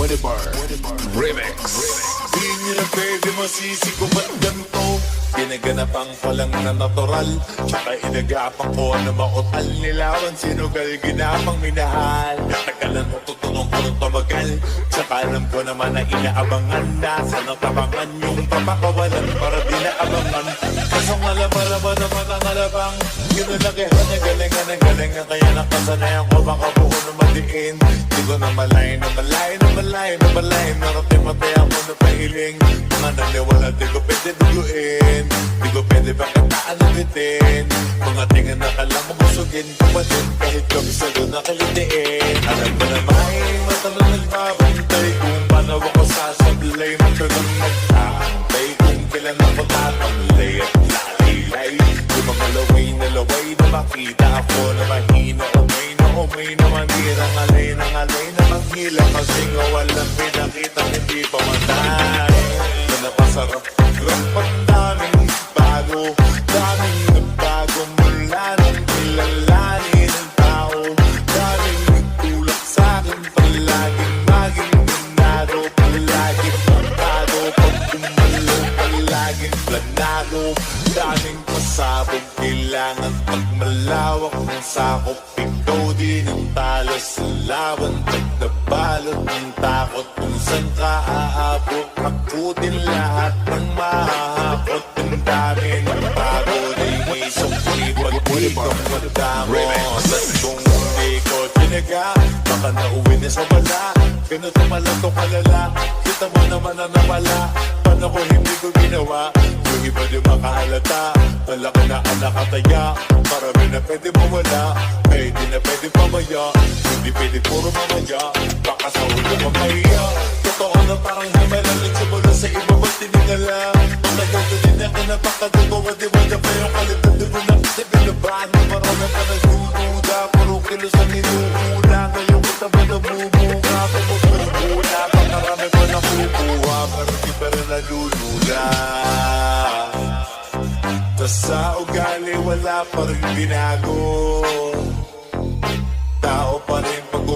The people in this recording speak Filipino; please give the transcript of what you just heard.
Remix. Di nyo na pwede masisi kung ba't ganito. Ginaganapan ko lang na natural, tsaka inagapang ko na makutal. Nilawan sinugal, ginapang minahal. Natagalan mo tutunong ko ng tumagal, tsaka alam ko naman na inaabangan. Nasa natabangan yung papakawalan para di naabangan. Kasong alaba-laba naman ang alabang, yun na lakihan na galingan ng galingan. Kaya nakasanayan ko baka buko na madiin. Di ko na malay, na malay, na malay, na malay. Narating-matay ako na pahiling. Mga naniwala di ko pwede duguin. Di ko pwede pagkataan na bitin. Mga tingin na kala mo busugin kapatid, kahit kami sa'yo nakalitiin. Alam mo na may mata na nagbabantay kung paano ako sasablay. Matalang nagtantay kung kailan ako tatamlay at lalilay. Yung mga laway na makita ako na mahina. Umay na manira, ngalay na manghila. Kasi nga walang pinakita, hindi pa matay. Na napasarap, rapat daming bago. Daming nagbago mula nang kilalanin ng tao. Daming nagtulak sa'kin, palaging maging ganado. Palaging pagkado, pag umalo, palaging planado. Daming pasabog, kailangan pag malawak ng sakop. Ikaw din ang talo sa laban, pag nabalot ng takot. Kung saan ka aabot, hakutin lahat ng mahahakot. Ang dami ng bago, di may sukli, pag di ka magdamo. At kung hindi ko tinaga, baka nauwi na sa wala. Ganito pala to kalala, kita mo naman na nawala. Paano ko hindi ko ginawa? Yung iba di makahalata, malaki na ang nakataya. Marami na pwede mawala, eh di na pwede pamaya. Hindi pwede puro mamaya, baka sa ulo mamaya. Totoo na parang himalalag simula sa iba ba't tinigala. Matagal ko din na kinapakadugawa, di ba na pa yung kalipad dugo na kasi binabaan. Marami pa nagdududa, puro kilos ang inuula. Ngayon kita ba namumuka, pumupula. Pakarami pa nakukuha, pero di pa rin nalulula. Sa ugali wala pa rin binago, tao pa rin pag